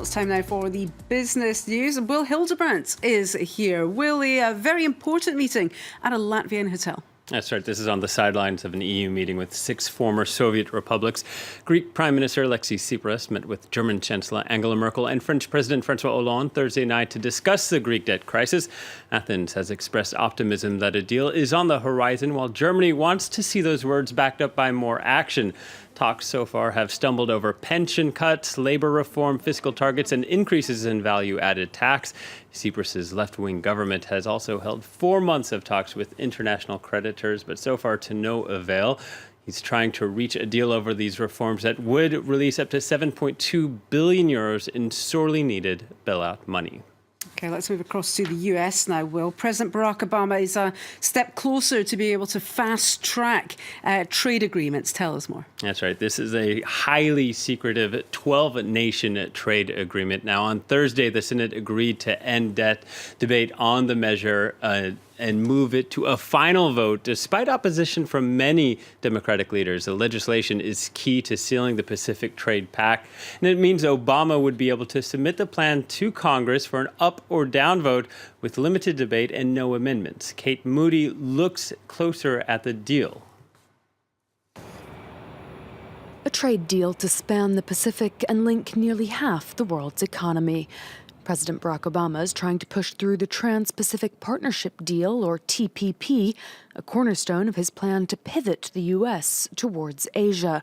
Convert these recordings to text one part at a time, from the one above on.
it's time now for the business news. Will Hildebrandt is here. Will, a very important meeting at a Latvian hotel. That's right. This is on the sidelines of an EU meeting with 6 former Soviet republics. Greek Prime Minister Alexis Tsipras met with German Chancellor Angela Merkel and French President François Hollande Thursday night to discuss the Greek debt crisis. Athens has expressed optimism that a deal is on the horizon, while Germany wants to see those words backed up by more action. Talks so far have stumbled over pension cuts, labor reform, fiscal targets, and increases in value-added tax. Tsipras' left-wing government has also held 4 months of talks with international creditors, but so far to no avail. He's trying to reach a deal over these reforms that would release up to 7.2 billion euros in sorely needed bailout money. Okay, let's move across to the US now, Will. President Barack Obama is a step closer to be able to fast-track trade agreements. Tell us more. That's right. This is a highly secretive 12-nation trade agreement. Now, on Thursday, the Senate agreed to end debate on the measure and move it to a final vote, despite opposition from many Democratic leaders. The legislation is key to sealing the Pacific Trade Pact, and it means Obama would be able to submit the plan to Congress for an up or down vote with limited debate and no amendments. Kate Moody looks closer at the deal. A trade deal to span the Pacific and link nearly half the world's economy. President Barack Obama is trying to push through the Trans-Pacific Partnership Deal, or TPP, a cornerstone of his plan to pivot the U.S. towards Asia.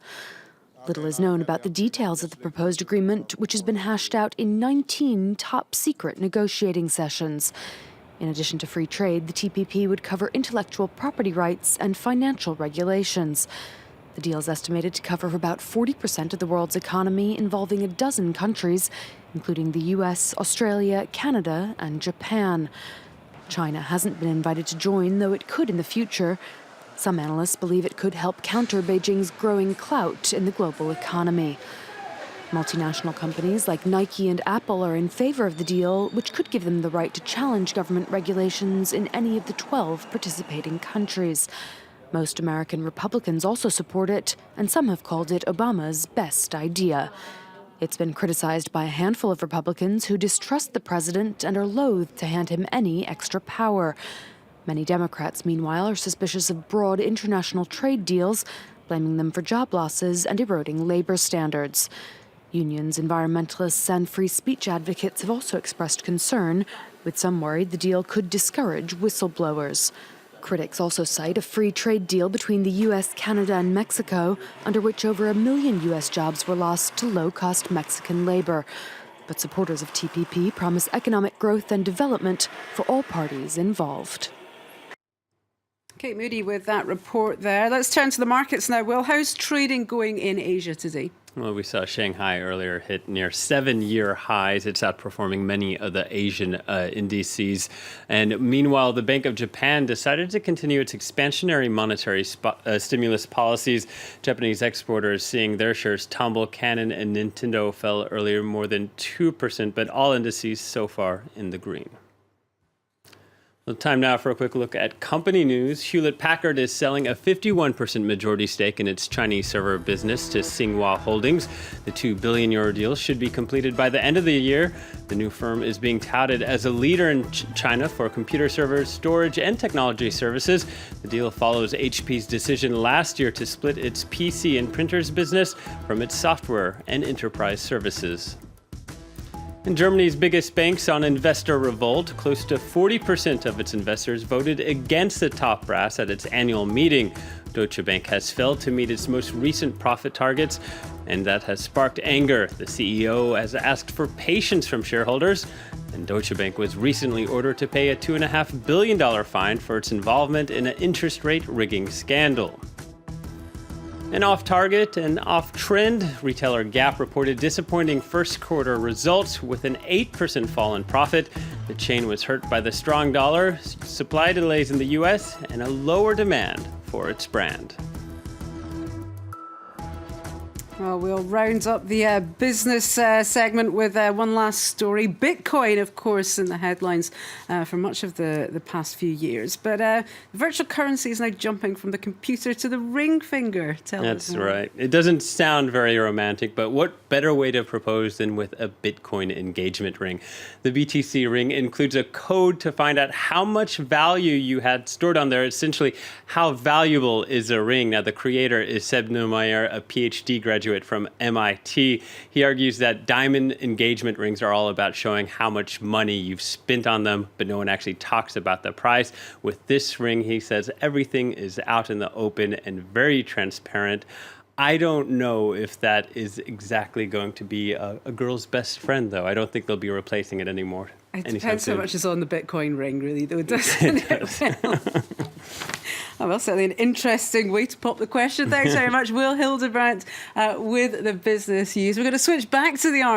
Little is known about the details of the proposed agreement, which has been hashed out in 19 top-secret negotiating sessions. In addition to free trade, the TPP would cover intellectual property rights and financial regulations. The deal is estimated to cover about 40% of the world's economy, involving a dozen countries, including the US, Australia, Canada, and Japan. China hasn't been invited to join, though it could in the future. Some analysts believe it could help counter Beijing's growing clout in the global economy. Multinational companies like Nike and Apple are in favor of the deal, which could give them the right to challenge government regulations in any of the 12 participating countries. Most American Republicans also support it, and some have called it Obama's best idea. It's been criticized by a handful of Republicans who distrust the president and are loath to hand him any extra power. Many Democrats, meanwhile, are suspicious of broad international trade deals, blaming them for job losses and eroding labor standards. Unions, environmentalists, and free speech advocates have also expressed concern, with some worried the deal could discourage whistleblowers. Critics also cite a free trade deal between the U.S., Canada, and Mexico, under which over 1 million U.S. jobs were lost to low-cost Mexican labor. But supporters of TPP promise economic growth and development for all parties involved. Kate Moody with that report there. Let's turn to the markets now. Will, how's trading going in Asia today? Well, we saw Shanghai earlier hit near 7-year highs. It's outperforming many of the Asian indices. And meanwhile, the Bank of Japan decided to continue its expansionary monetary stimulus policies. Japanese exporters seeing their shares tumble. Canon and Nintendo fell earlier more than 2%, but all indices so far in the green. Well, time now for a quick look at company news. Hewlett-Packard is selling a 51% majority stake in its Chinese server business to Tsinghua Holdings. The €2 billion deal should be completed by the end of the year. The new firm is being touted as a leader in China for computer servers, storage, and technology services. The deal follows HP's decision last year to split its PC and printers business from its software and enterprise services. And Germany's biggest bank saw an investor revolt. Close to 40% of its investors voted against the top brass at its annual meeting. Deutsche Bank has failed to meet its most recent profit targets, and that has sparked anger. The CEO has asked for patience from shareholders, and Deutsche Bank was recently ordered to pay a $2.5 billion fine for its involvement in an interest rate rigging scandal. And off-target and off-trend, retailer Gap reported disappointing first-quarter results with an 8% fall in profit. The chain was hurt by the strong dollar, supply delays in the U.S., and a lower demand for its brand. Well, we'll round up the business segment with one last story. Bitcoin, of course, in the headlines for much of the past few years. But virtual currency is now jumping from the computer to the ring finger. Tell us That's more. right. It doesn't sound very romantic, but what better way to propose than with a Bitcoin engagement ring? The BTC ring includes a code to find out how much value you had stored on there. Essentially, how valuable is a ring? Now, the creator is Seb Neumeyer, a PhD graduate from MIT. He argues that diamond engagement rings are all about showing how much money you've spent on them, but no one actually talks about the price. With this ring, he says everything is out in the open and very transparent. I don't know if that is exactly going to be a girl's best friend, though. I don't think they'll be replacing it anymore. It anytime depends how soon. much is on the Bitcoin ring, really, though, doesn't it? Well, certainly an interesting way to pop the question. Thanks very much, Will Hildebrandt, with the Business News. We're going to switch back to the art.